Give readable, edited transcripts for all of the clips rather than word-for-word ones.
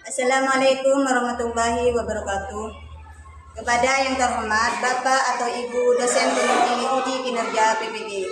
Assalamualaikum warahmatullahi wabarakatuh. Kepada yang terhormat Bapak atau Ibu dosen penguji uji kinerja PPG.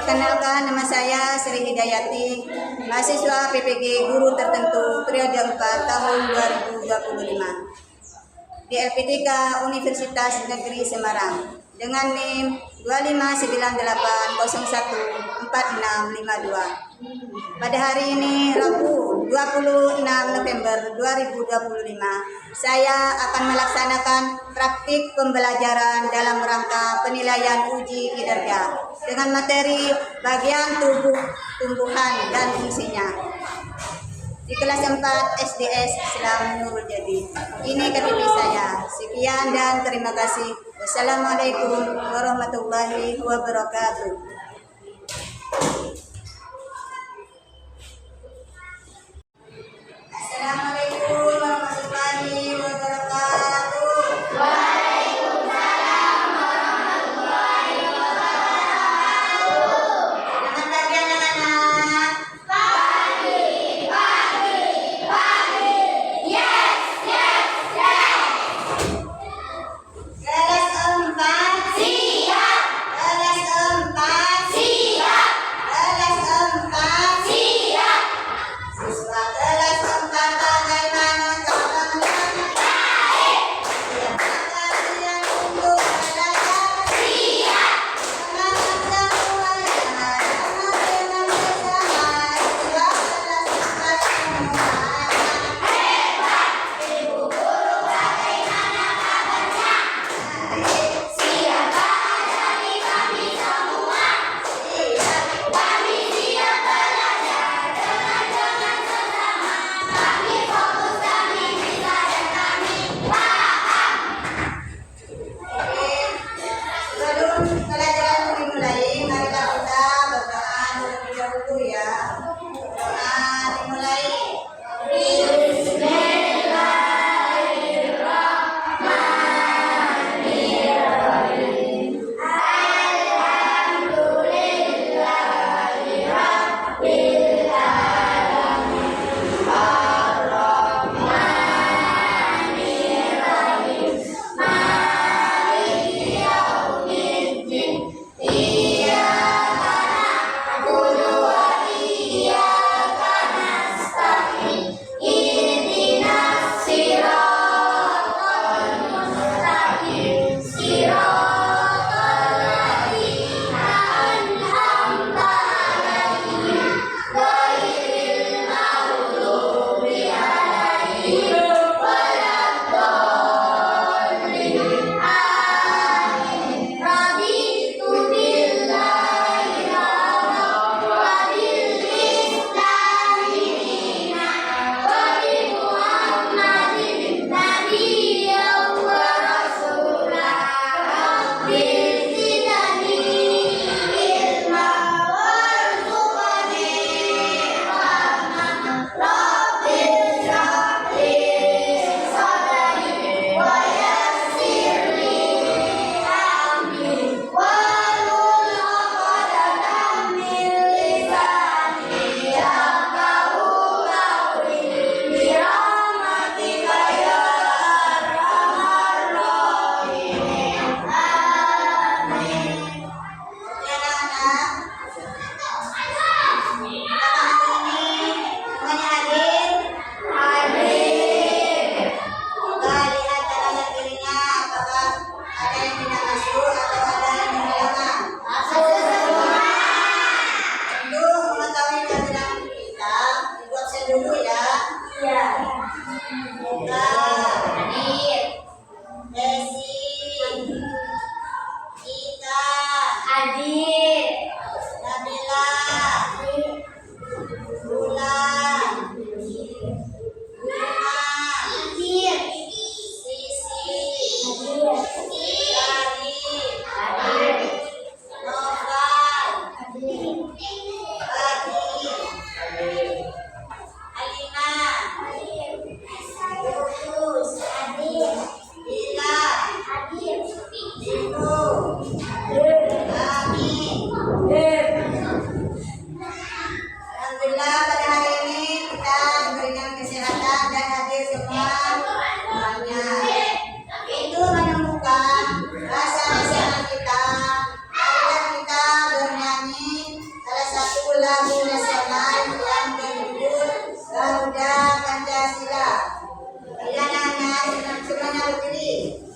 Perkenalkan, nama saya Sri Hidayati, mahasiswa PPG guru tertentu periode 4 tahun 2025 di LPTK Universitas Negeri Semarang dengan NIM 25980146552. Pada hari ini Rabu 26 November 2025, saya akan melaksanakan praktik pembelajaran dalam rangka penilaian uji kinerja dengan materi bagian tubuh, tumbuhan dan fungsinya di kelas 4 SDS Islam Nurul Jadi. Ini KTP saya. Sekian dan terima kasih. Wassalamualaikum warahmatullahi wabarakatuh. Assalamualaikum warahmatullahi wabarakatuh. Selamat pagi anak-anak. Kelas 4 siap. Kelas 4 dengan kesehatan dan hadir semua semuanya. Itu menemukan rasa nasional kita. Marilah kita bernyanyi salah satu lagu nasional yang berjudul Garuda Pancasila. Bila nanya semuanya berdiri.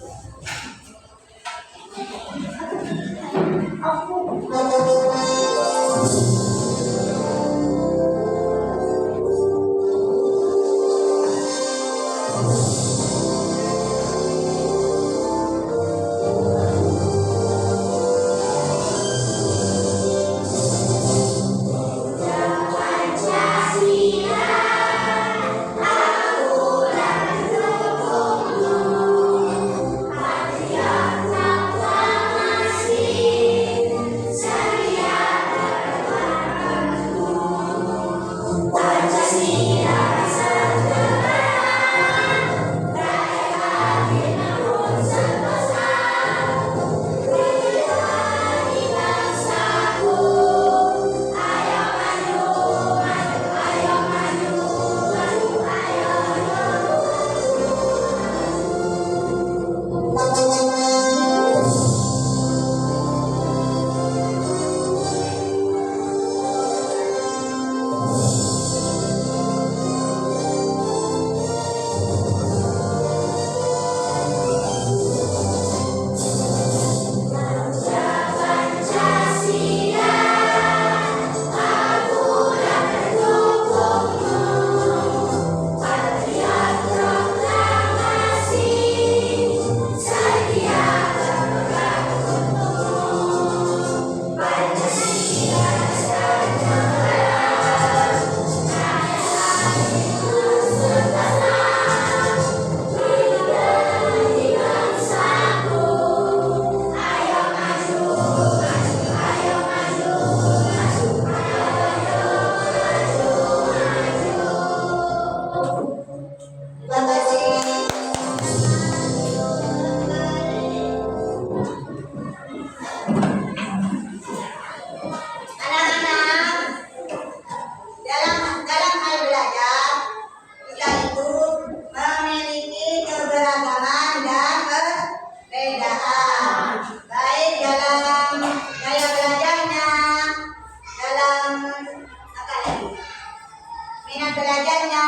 Belajarnya,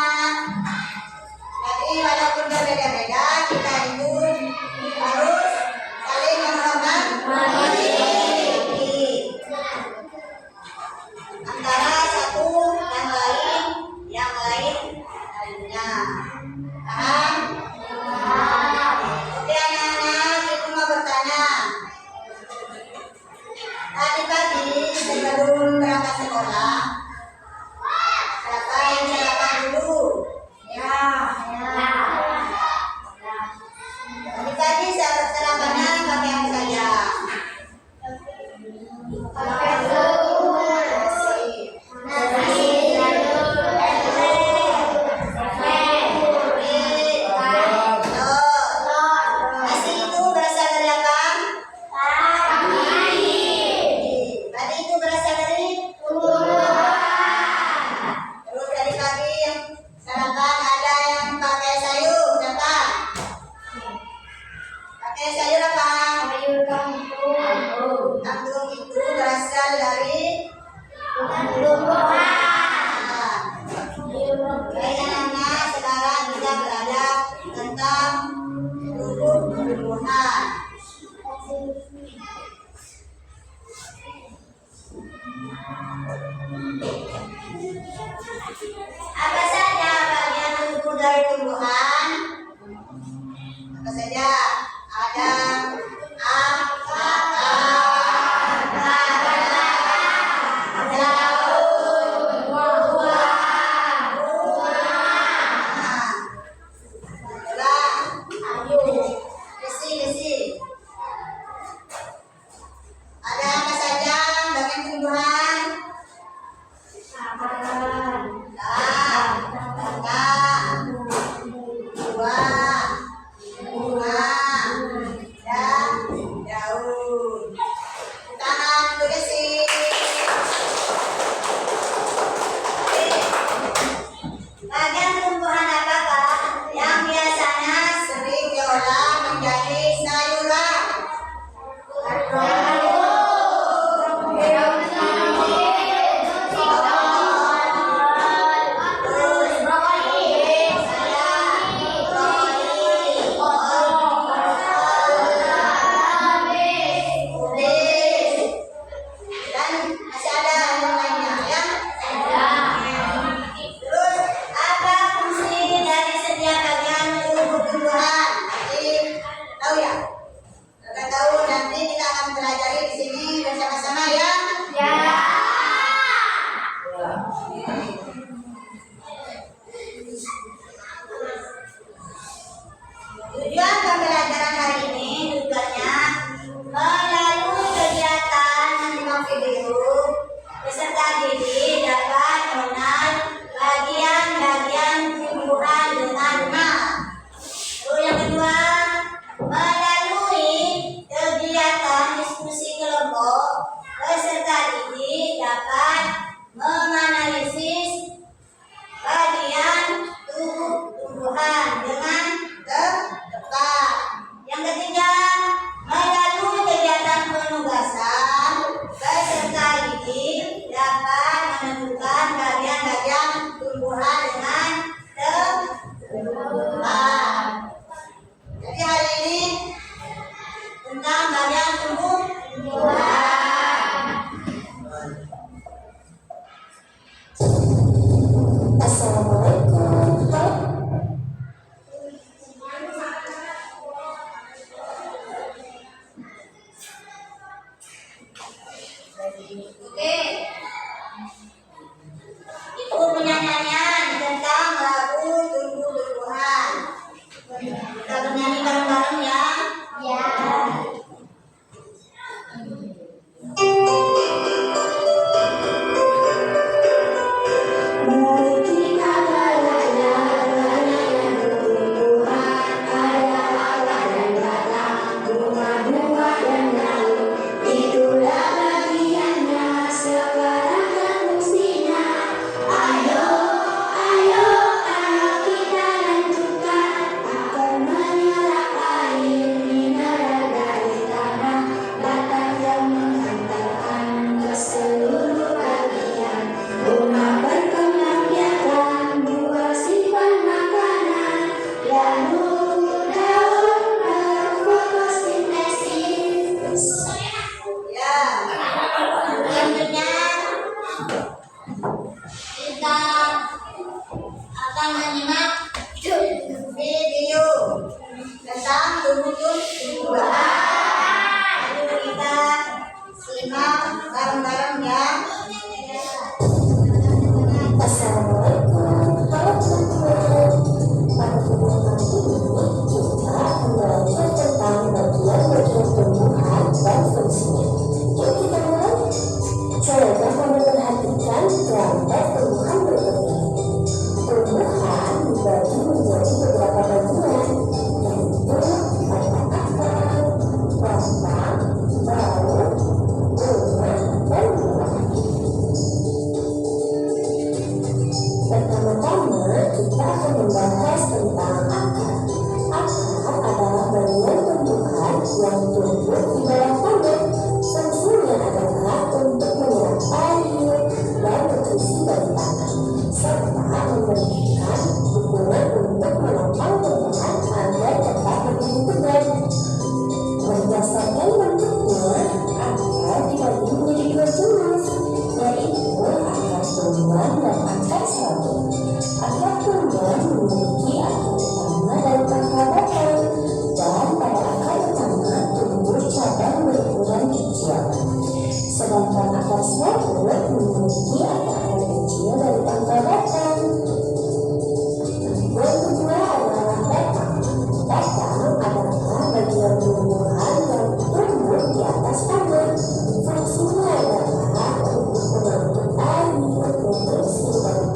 jadi walaupun berbeda-beda, kita itu harus saling menghormati antara satu yang lainnya. Paham? Oke anak-anak, ibu mau bertanya. Tadi pagi sebelum berangkat sekolah, siapa yang sarapan dulu? Ya. Tadi pagi sarapannya pakai apa saja? Pakai nasi itu berasal dari apa? Tadi itu berasal dari terus dari pagi yang sarapan ada yang pakai sayur, siapa? Pakai sayur apa? Sayur kangkung. Kangkung itu berasal dari tumbuhan. Baiklah, sekarang kita belajar tentang tumbuh-tumbuhan. Apa saja bagian dibagi menjadi beberapa bagian, yaitu akar, batang, daun, bunga, dan buah. Pertama-tama kita akan membahas tentang akar. Akar adalah bagian tumbuhan yang tumbuh di bawah tanah. Fungsinya adalah untuk menyerap air dan nutrisi dari tanah, serta memberikan dukungan untuk menopang tumbuhan agar tetap berdiri tegak. Berdasarkan bentuknya, akar dibagi menjadi dua jenis, yaitu akar tumbuhan dan akar serabut. Akar tumbuhan memiliki akar utama dan pangkal batang, dan pada akar utama tumbuh cabang berukuran kecil. Sedangkan akar serabut memiliki akar kecil dari pangkal batang. Yang kedua adalah batang. Batang adalah bagian tumbuhan yang tumbuh di atas tanah. Fungsinya adalah untuk mengangkut air, nutrisi, dan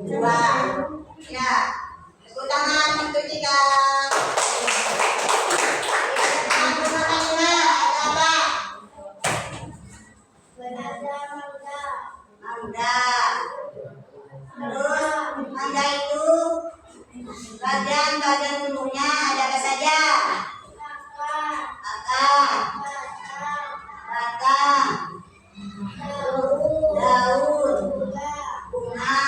Dua. Ya. Tepuk tangan untuk Cika. Mangga. Terus mangga itu bagian ujungnya ada apa saja? Akar, batang, daun, bunga.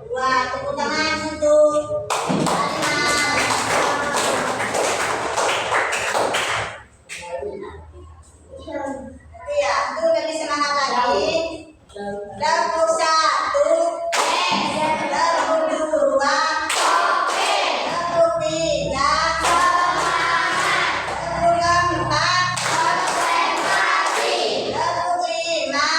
Dua. Tepuk tangan untuk ya, itu lebih semangat lagi. Dapur satu, dapur dua, dapur tiga, dapur keempat, dapur lima.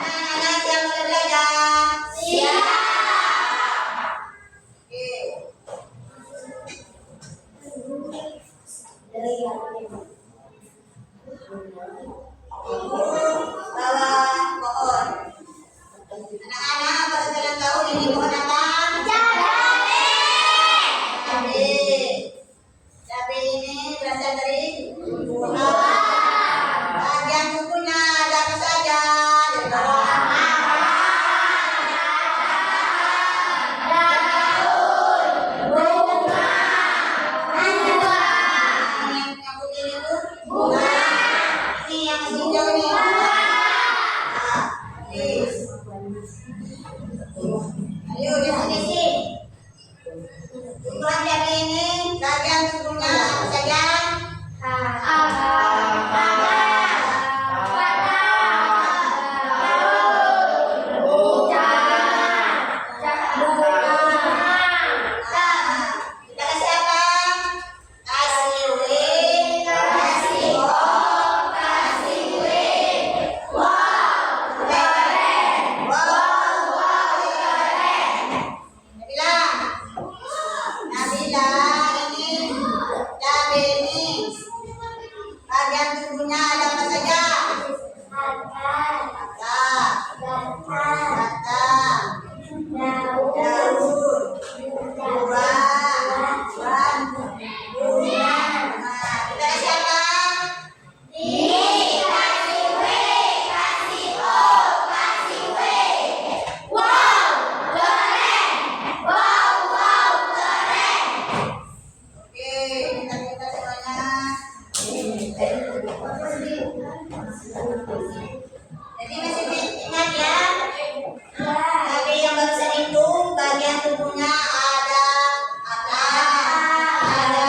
Anak-anak yang mulai belajar. Siap. Bawah pohon. Anak-anak pada kalian tahu ini pohon apa? Cabai. Cabai ini berasal dari buah. Bagian kukunya ada apa saja? Di bawah. Yang putih itu bunga. Ini yang masih hijau ini. Ayo di sini sih. Tumbuhan cabai ini bagian tubuhnya apa saja? Kita kasih apa? Kasih wing, kasih hom, kasih wing. Wow, keren. Wow, keren. Nabila, ini cabai ini bagian tubuhnya ada apa saja? Batang, daun, buah, bunga. Kita kasih apa? Oke, kita semuanya. Jadi masih ingat ya? Cabai yang barusan itu bagian tubuhnya ada akar, ada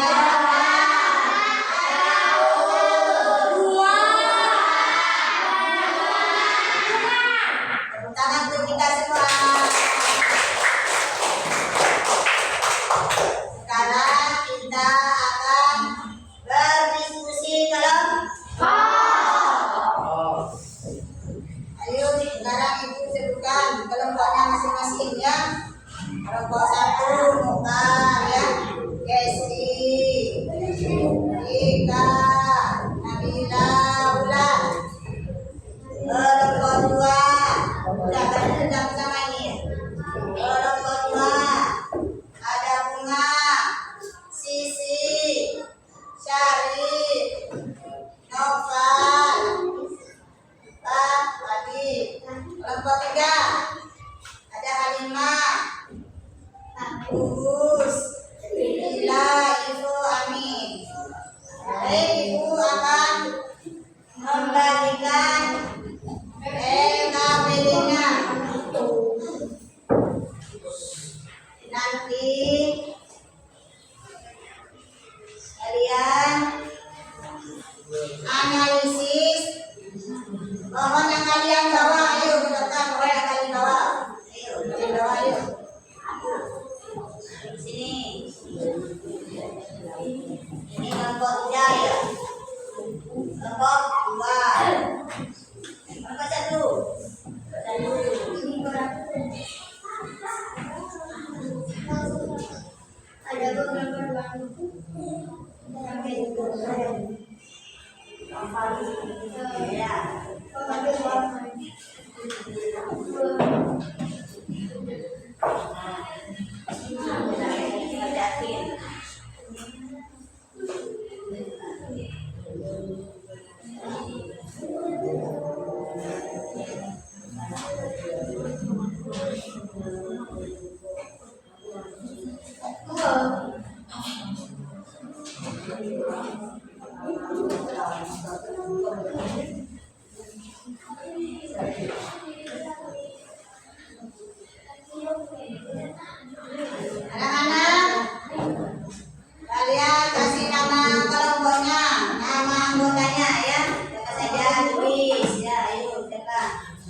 tepuk tangan untuk kita semua. Sekarang kita akan berdiskusi kelompok. Ayo sekarang ibu sebutkan kelompoknya masing-masing ya. Kelompok satu Muka ya, Kesti, Ika, Nabila, Ulan. Kelompok dua, udah kerja bersama ini. Kelompok dua ada Bunga, Sisi, Syarif, Noval, Pak Wadi. Kelompok tiga ada Halimah, Agus, Lila, Ibu, Amin. Baik, Ibu akan membagikan LKPD-nya. Nanti kalian analisis pohon yang kalian bawa. Ayo ke depan pohon yang kalian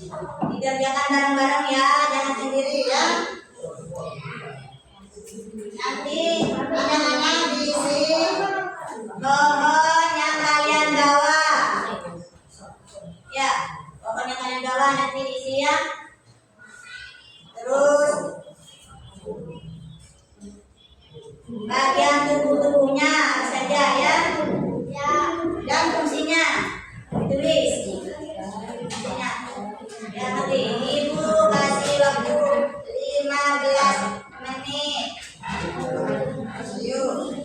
Dikerjakan bareng-bareng ya, jangan sendiri ya. Nanti anak-anak diisi pohon yang kalian bawa. Ya, pohon yang kalian bawa nanti diisi ya. Terus bagian tubuhnya saja ya. Dan fungsinya ditulis. Fungsinya. Ya nanti ibu kasih waktu 15 menit. Yuk.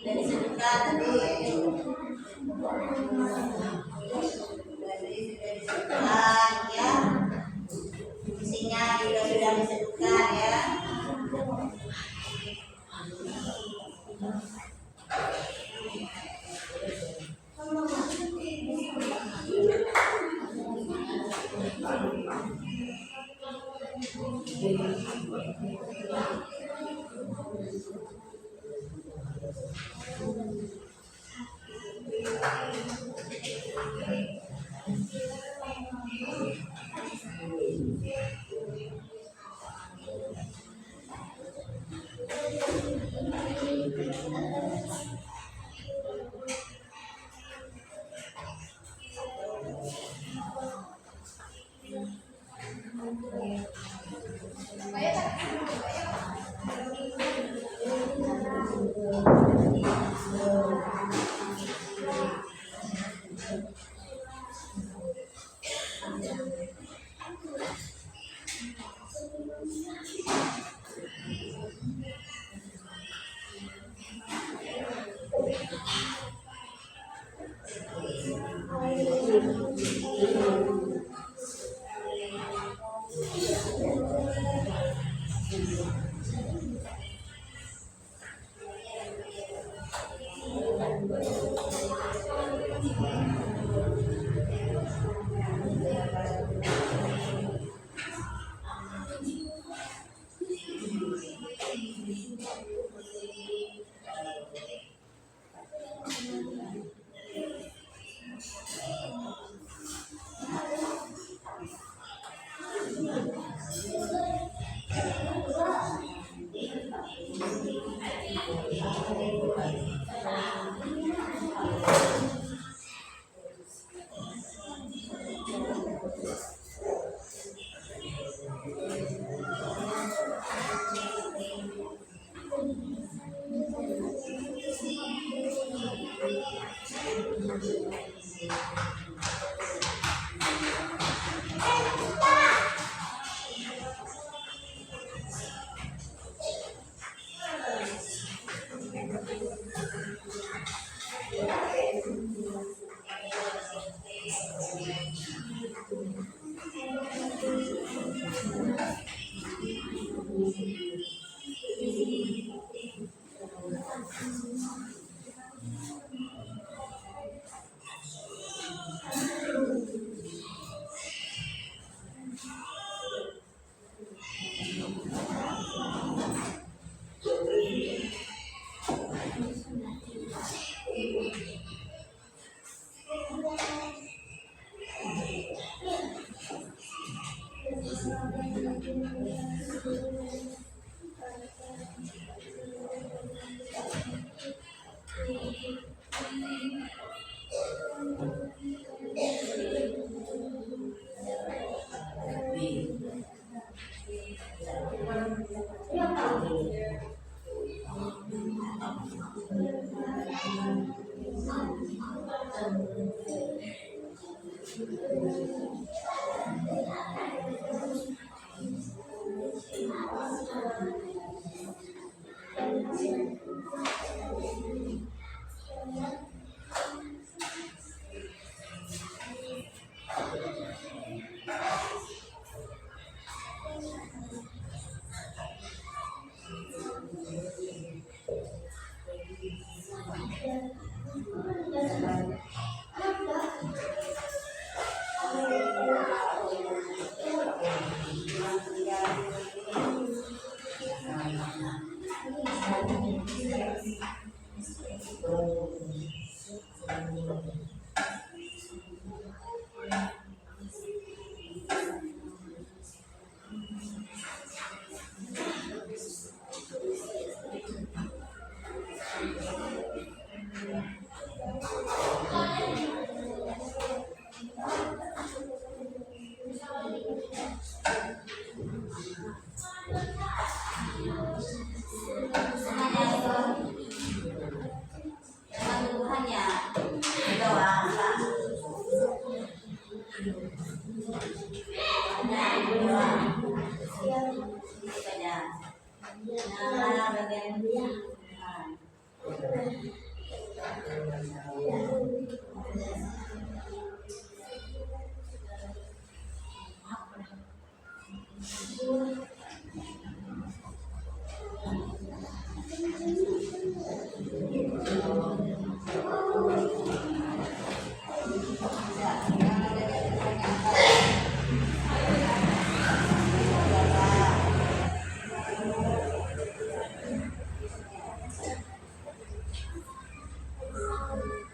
Dari sedekat tadi ya, fungsinya juga sudah disebutkan ya.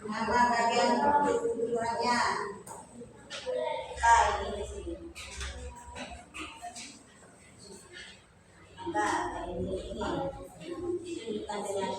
Nama bagian tujuannya. Ini di sini. Ini dengan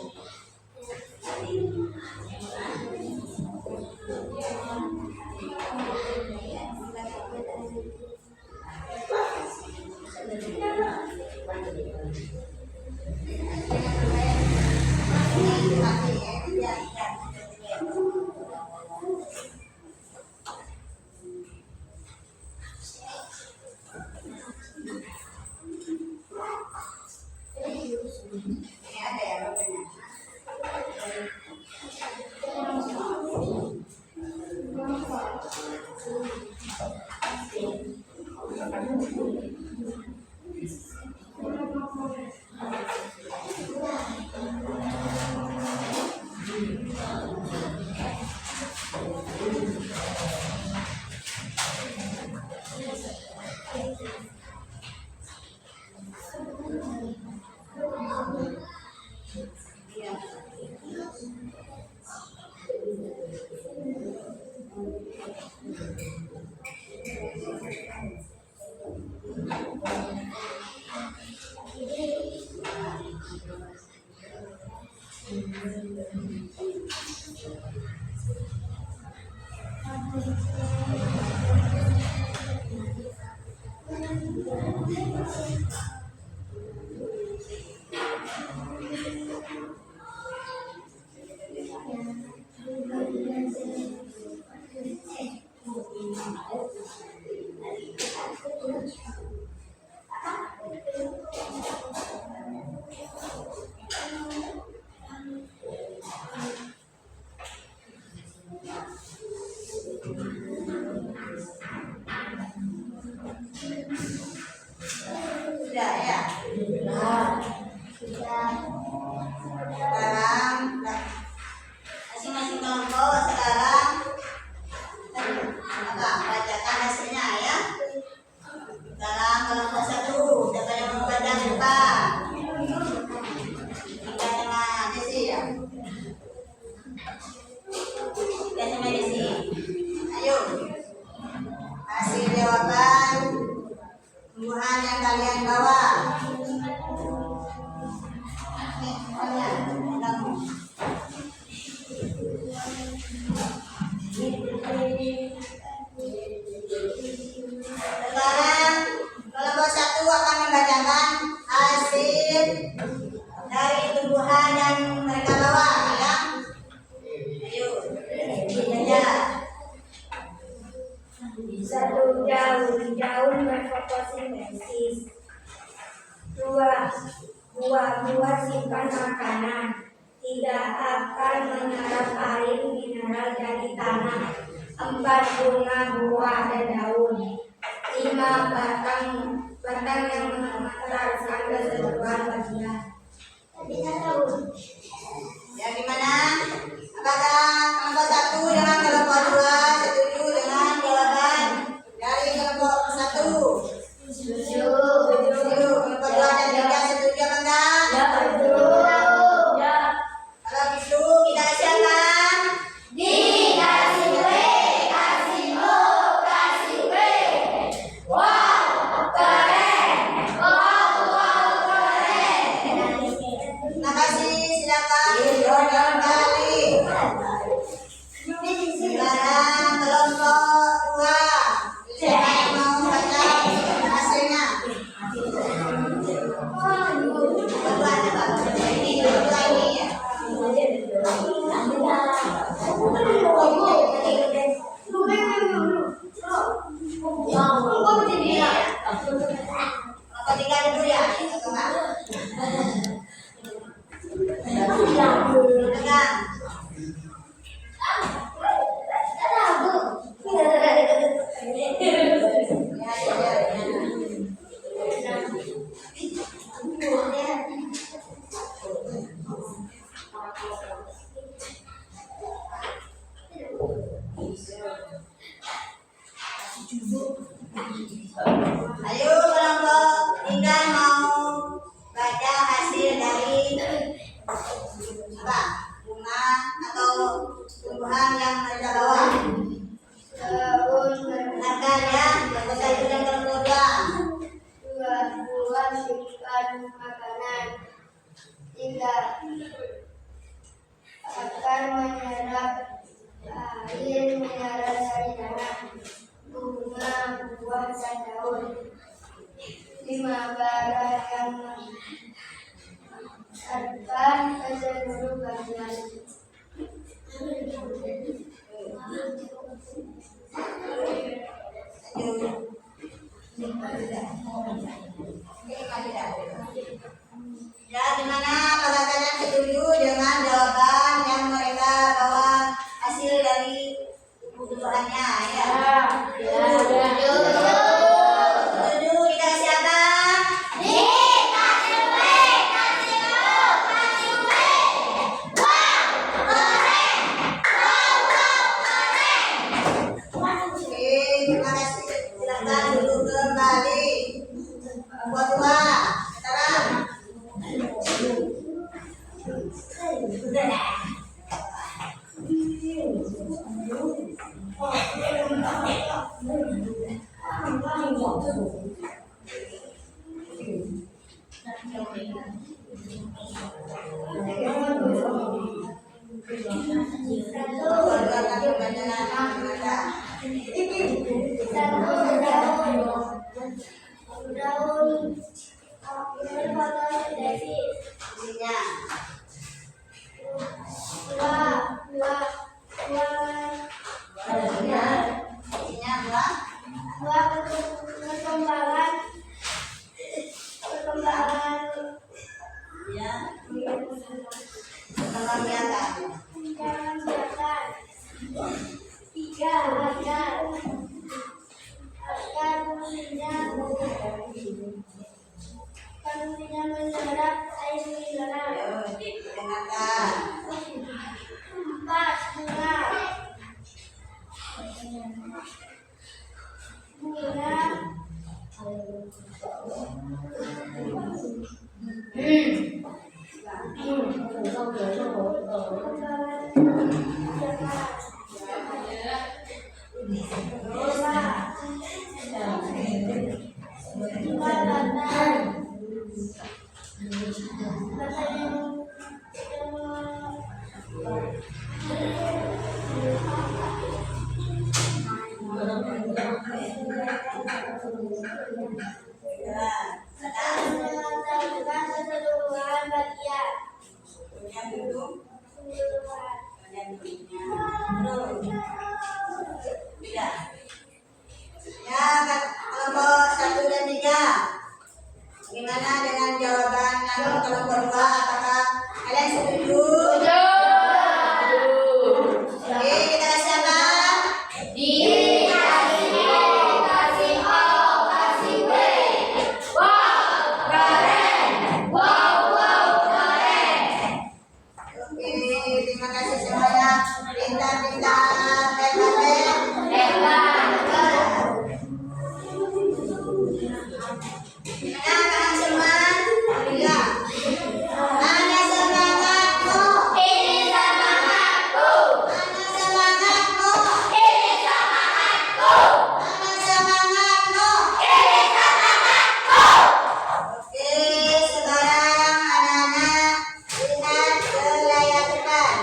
Sudah ya. Sekarang masing-masing kelompok sekarang bacakan hasilnya ya. Sekarang kelompok 1, siapa yang mau baca lupa? Kita sama Desi ya. Kita sama Desi. Ayo. Hasil jawaban tumbuhan yang kalian bawa. Sekarang kelompok 1 akan membacakan hasil dari tumbuhan yang mereka bawa ya. Ayo, baca. 1. Daun berfotosintesis. 2. Buah-buah simpan makanan. 3. Akan menyerap air mineral dari tanah. 4. Bunga, buah, dan daun. 5. Batang yang mengeluarkan keseluruhan bagian. Yang dimana? Apakah kelompok 1 dengan kelompok 2 setuju dengan jawaban dari kelompok 1? Setuju. Kelompok 2 dan 3 setuju apa enggak? Kalau gitu kita siapkan. Dikasih W, kasih O, kasih W. Wow, keren. Wow, keren. Terima kasih, silakan diulang kembali. Sekarang kelompok 2, siapa yang mau baca hasilnya? Kelompok 2 aja Pak. Ini kelompok 2 ini ya. Kelompok 3 dulu ya, atau enggak? Pegang. Ayo kelompok 3 mau baca hasil dari apa? Bunga atau tumbuhan yang mereka bawa. Dengarkan ya, kelompok 1 dan kelompok 2. 2. Buah simpan makanan. 3. Akan menyerap air mineral dari tanah. Bunga, buah, dan daun. 5. Bara yang mengeluarkan keseluruhan bagian. Ya, dimana apakah kalian setuju dengan jawaban yang mereka bawa hasil dari kebutuhannya ya. Ya. Setuju kita siapa? Oke, terima kasih. Silakan duduk kembali. Buat dua, sekarang. Keluarga kami banyak ada. Isinya. Isinya ya. Perkembangan biasa. Menyerap air mineral. Ayo, didengarkan. 4. Bunga. Ya, Keseluruhan bagian. yang duduk. Yang duduknya. Ya. Ya, kelompok 1 dan 3. Gimana dengan jawaban kelompok 2? Apakah kalian setuju? Oke, kita kasih apa? Oke, terima kasih semuanya. Pintar-pintar, hebat. Gimana kalian semua? Iya. Mana semangatmu? Mana semangatmu? Mana semangatmu? Oke, sekarang anak-anak lihat ke layar depan.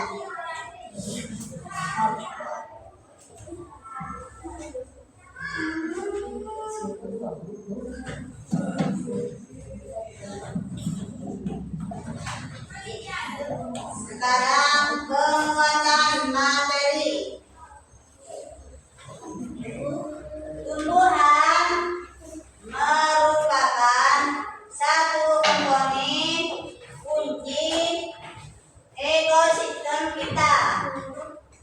Sekarang penguatan materi. Tumbuhan merupakan satu komponen kunci ekosistem kita.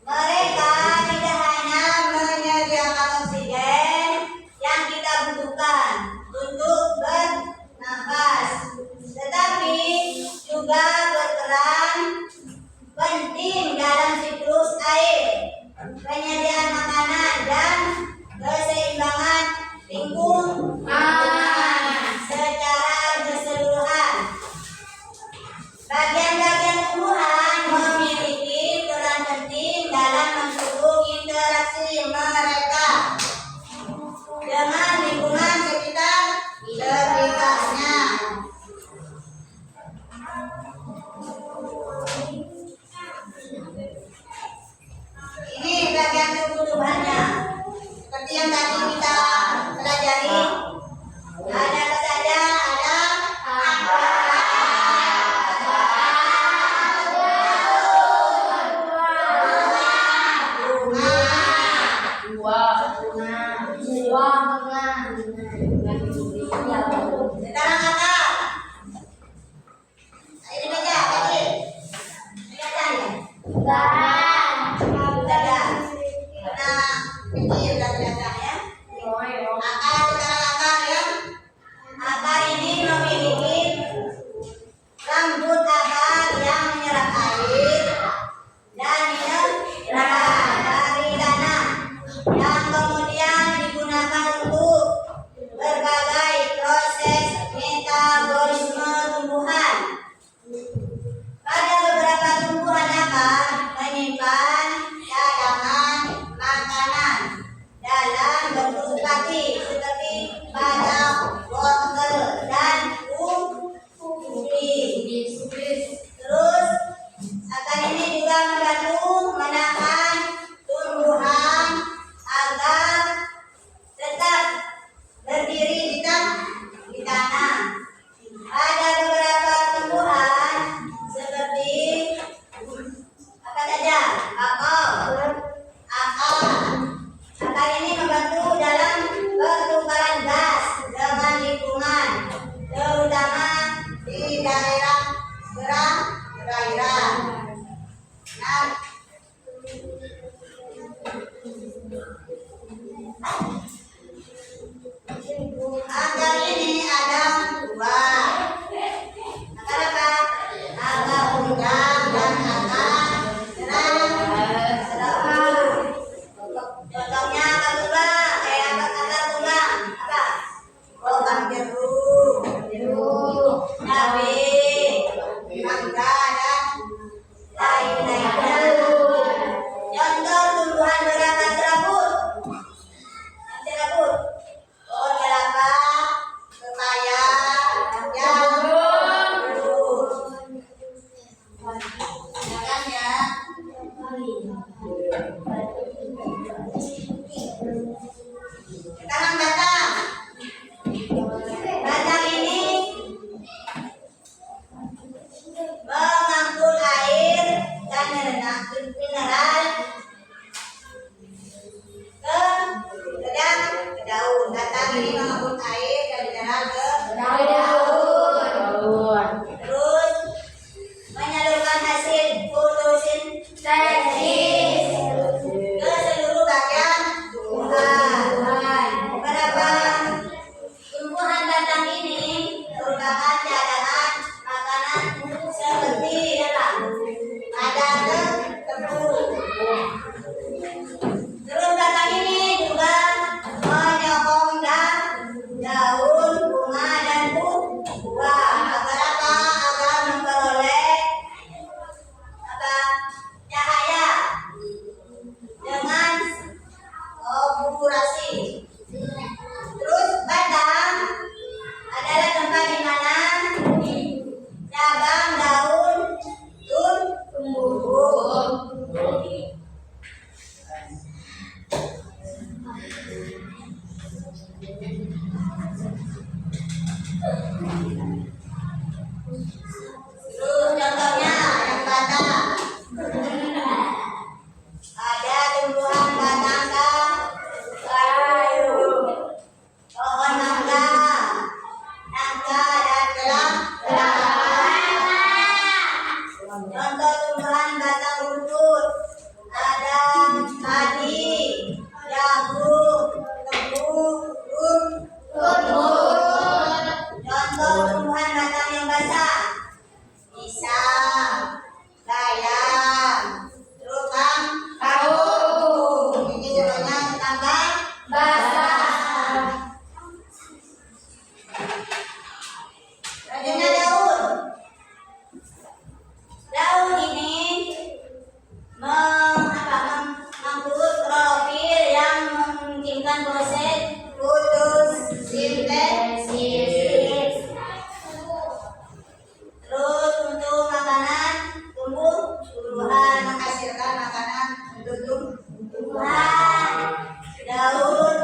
Mereka tidak hanya menyediakan oksigen yang kita butuhkan untuk bernafas, tetapi juga berperan penting dalam siklus air, penyediaan makanan, dan keseimbangan lingkungan secara keseluruhan. Bagian-bagian tumbuhan memiliki peran penting dalam mendukung interaksi mereka dengan lingkungan sekitar sekitarnya. Ini bagian tumbuh-tumbuhannya. Seperti yang tadi kita pelajari, ada apa saja? Ada sekarang apa? Ini baca tadi. Kelihatan ya? Sudah. Karena Ini berarti dasarnya. Akar sekarang akar ya. Akar ini memiliki rambut akar yang menyerap air dan mineral dari tanah yang kemudian digunakan untuk berbagai proses metabolisme tumbuhan. Pada beberapa tumbuhan akar menyimpan cadangan makanan dalam bentuk kaki seperti badak, wortel, dan ubi. Terus akar ini juga membantu menahan tumbuhan agar tetap berdiri di tanah. Ada beberapa tumbuhan seperti apa saja? Akar ini membantu dalam pertukaran gas dengan lingkungan, terutama di daerah perairan. Nah, akar ini ada dua. Akar apa? Akar undang dan akar serang. Contohnya akar tulang, akar tulang apa? Kembang jeruk, cabai, mangga dan lain-lainnya. Contoh tumbuhan berakar serabut. Serabut. Pohon kelapa, pepaya, jambu. Silakan ya. Sekarang batang. Batang ini mengangkut air dan mineral ke daun. Batang ini mengangkut air dan mineral ke daun. Terus menyalurkan hasil fotosintesis ke seluruh bagian tumbuhan. Beberapa tumbuhan batang ini merupakan cadangan makanan seperti padang tepung. Terus batang ini juga menyokong daun, bunga, dan buah. Agar apa? Agar memperoleh cahaya dengan ovulasi. Terus batang adalah tempat di mana cabang daun tumbuh. Terus contohnya yang batang. Ada tumbuhan batang kayu, pohon mangga, nangka, dan kelapa. Contoh tumbuhan batang rumput ada padi, jagung, tebu, rumput. Contoh tumbuhan batang yang basah pisang, bayam, terutang, kangkung. Ini contohnya tambah basah. Selanjutnya daun. Daun ini mengandung klorofil yang memungkinkan proses fotosintesis. Terus untuk makanan tumbuhan menghasilkan makanan untuk tumbuhan. Daun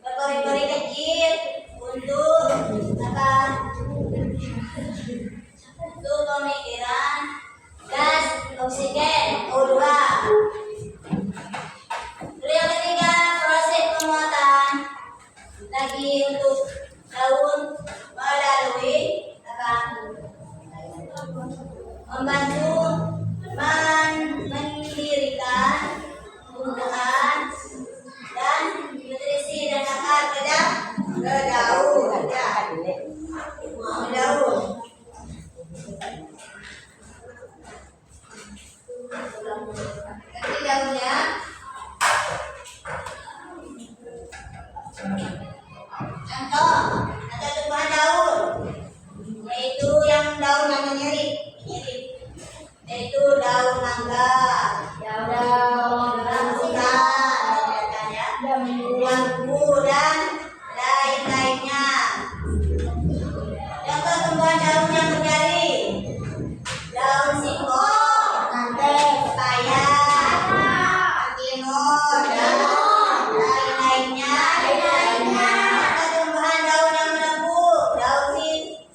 berpori-pori kecil untuk untuk pemikiran gas oksigen O2. Lalu yang ketiga, proses penguatan lagi untuk daun melalui membantu mendirikan tumbuhan dan bangku dan lain-lainnya. Yang ketumbuhan daun yang berjari, daun singkong, pepaya, timun, dan lain-lainnya. Ketumbuhan daun yang melengkung, daun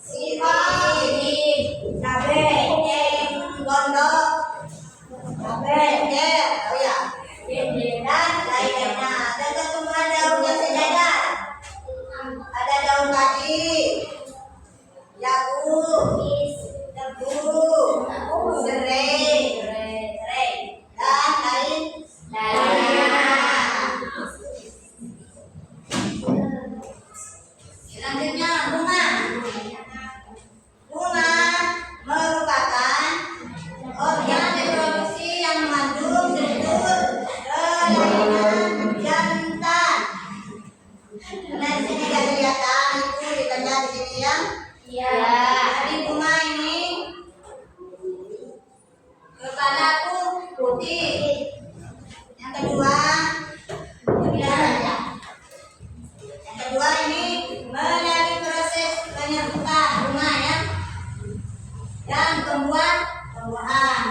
sirih, cabai, gondok, oh ya, dan lainnya. Dan ketumbuhan daun yang sejajar, ada daun kaji, jagung, tebu, serai, dan lainnya. Selanjutnya bunga. Bunga merupakan organ reproduksi yang mengandung struktur kelainan jantan. Nah, di sini nggak kelihatan, itu ditanda di sini ya. Jadi bunga ini kepala putih. Yang kedua, yang kedua ini melalui proses penyerbukan bunga ya, dan pembuahan.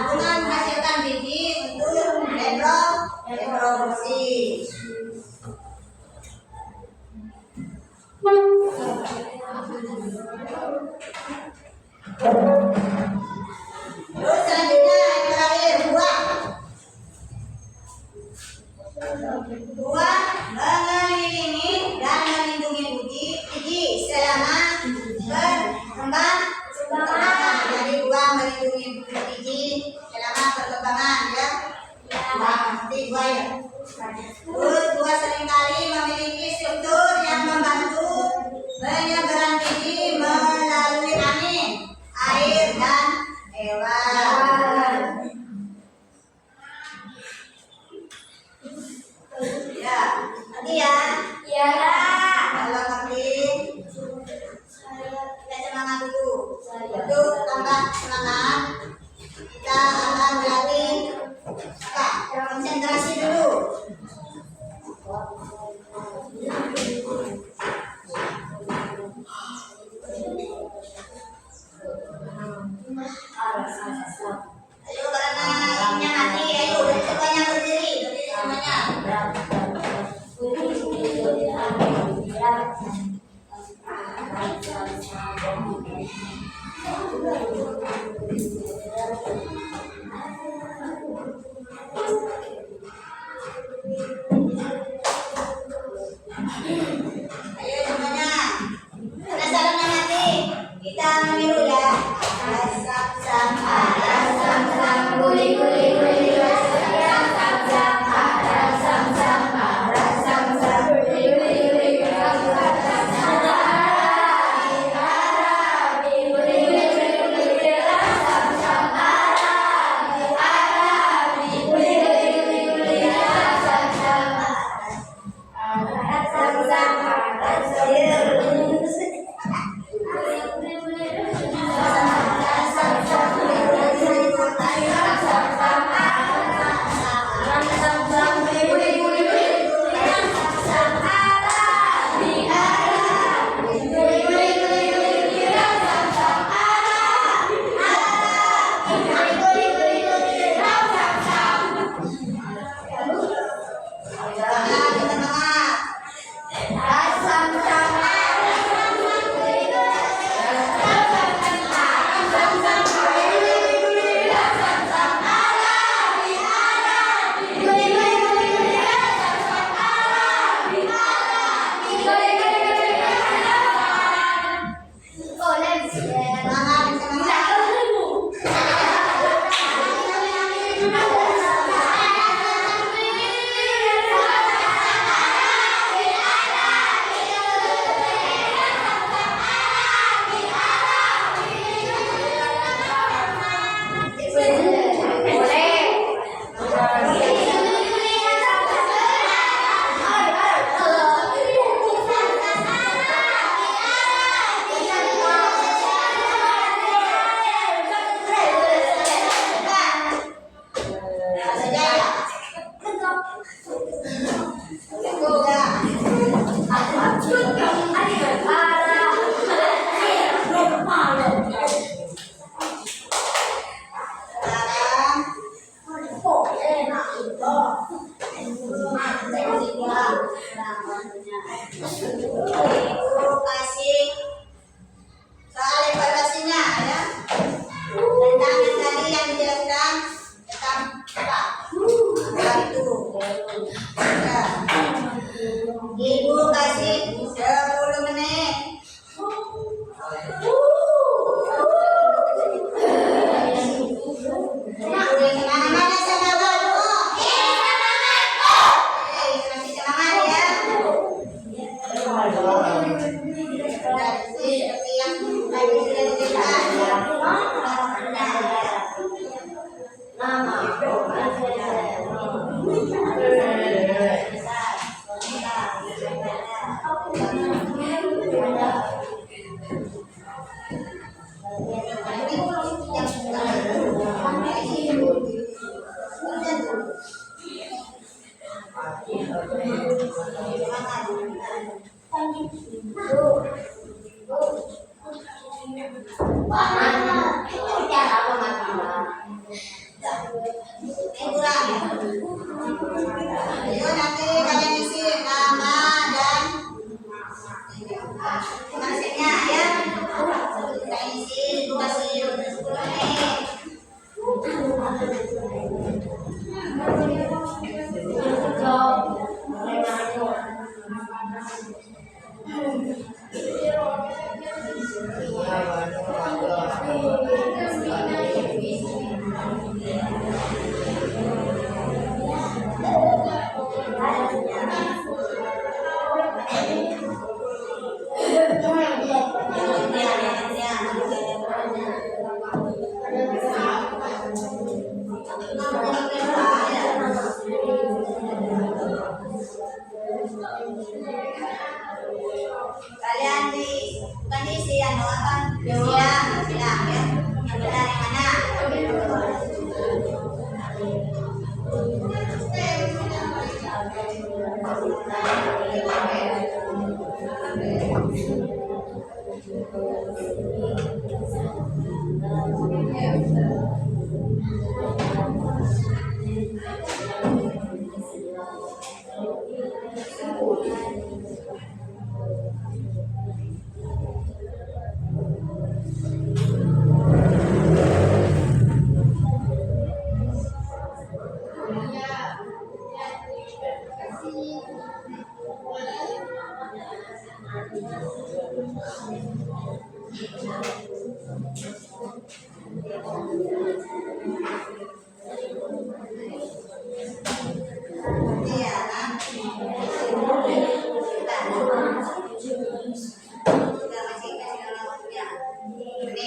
Bunga menghasilkan biji untuk reproduksi. Terus selanjutnya yang terakhir buah. Buah mengelilingi dan melindungi biji selama perkembangan. Jadi buah melindungi biji selama perkembangan ya. Nanti buah ya. Terus buah seringkali memiliki struktur yang membantu penyebaran biji melalui angin, air, dan hewan. Ya, nanti ya. Kalau nanti kita semangat dulu. Untuk tambah semangat, kita akan berlatih konsentrasi dulu. Ayo karena ini hati, ayo semuanya berdiri semuanya. Ayo semuanya. Ada salamnya hati. Kita meniru ya. Sam guli Nah, waktunya. Ibu kasih soal evaluasinya ya. Tentang yang tadi yang dijelaskan tentang apa? Apa itu? Ya. Ibu kasih 10 menit. Mana semangat Bu? Kasih semangat ya. Seperti yang tadi sudah dijelaskan. Ayo nanti kalian isi nama dan maksudnya ya. Kita isi kasih 10 menit. Kalian bukan diisi ya, apa? Bilang ya. Yang benar yang mana? Iya. Sudah masih kasih waktunya. Ini.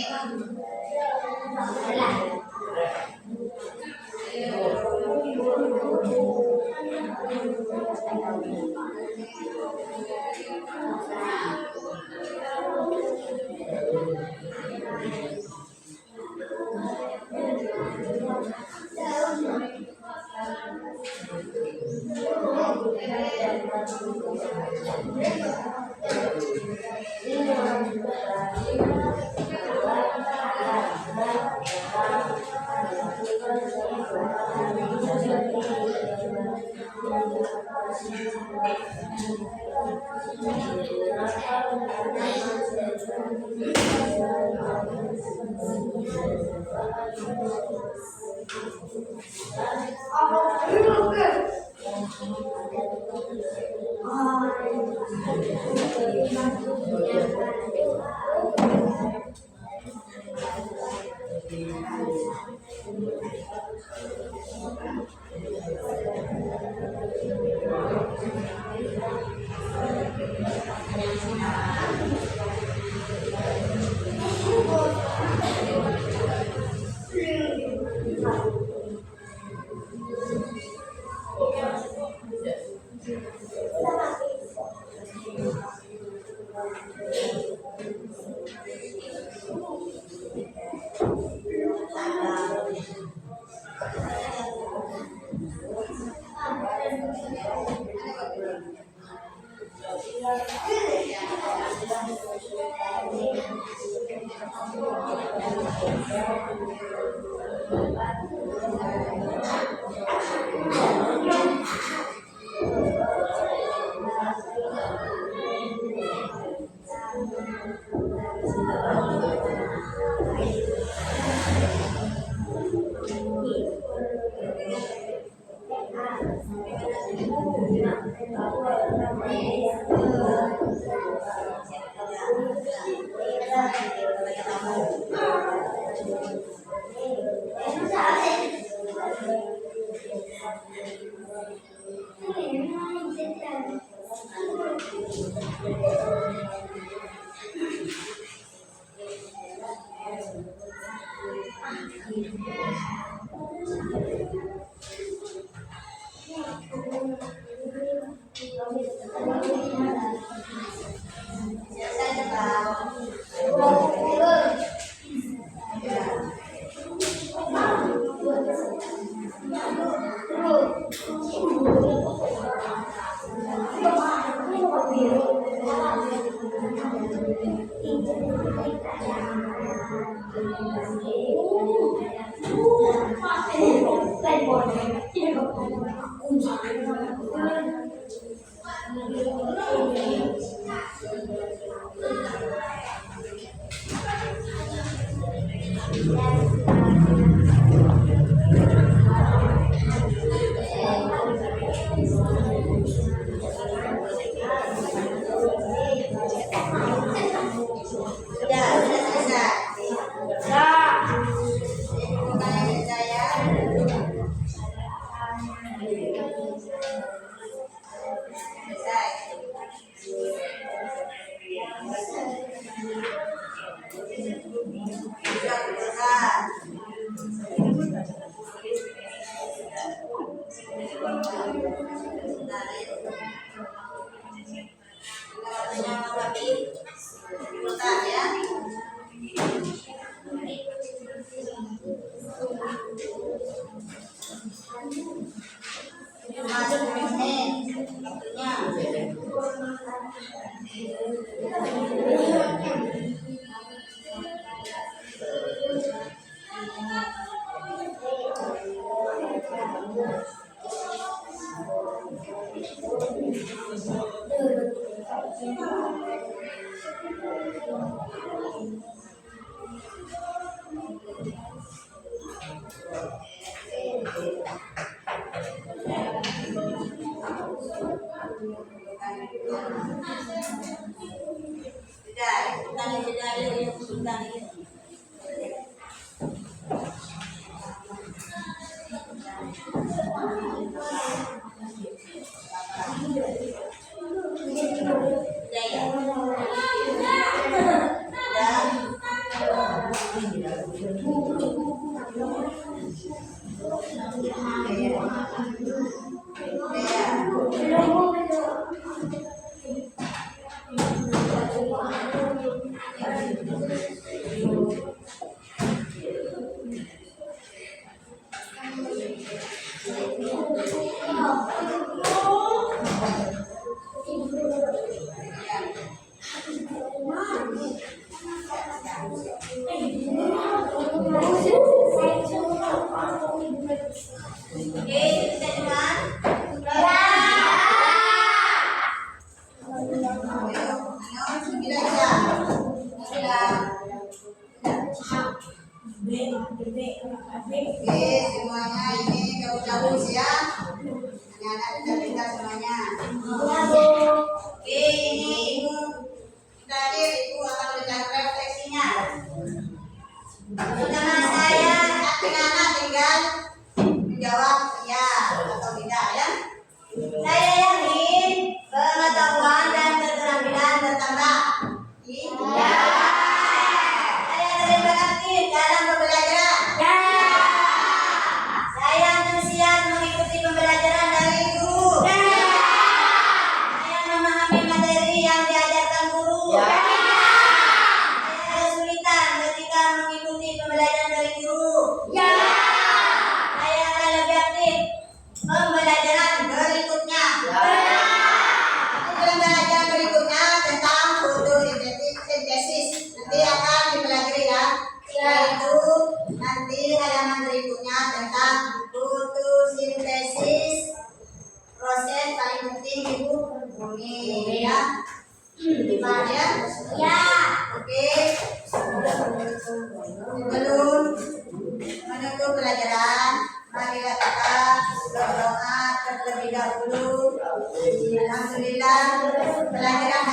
Sudah selesai. Bukannya percaya. Selesai. Sudah selesai. Semuanya ini jauh-jauh ya. Anak-anak kita semuanya. Ini ibu tadi ibu akan berikan refleksinya. Pertama saya anak-anak tinggal menjawab ya atau tidak ya. Saya yakin pengetahuan dan keterampilan bertambah. Iya. Saya terlibat aktif dalam pembelajaran. Saya antusias mengikuti pembelajaran dari guru. Saya memahami materi yang diajarkan guru. Saya kesulitan ketika mengikuti pembelajaran dari guru. Saya akan lebih aktif pembelajaran berikutnya. Pembelajaran berikutnya tentang fotosintesis nanti akan dipelajari ya. Yaitu nanti halaman berikutnya tentang fotosintesis, proses paling penting ibu bumi ya. Gimana ya? Ya. Oke. Sebelum menutup pelajaran, marilah kita berdoa terlebih dahulu. Alhamdulillah pelajaran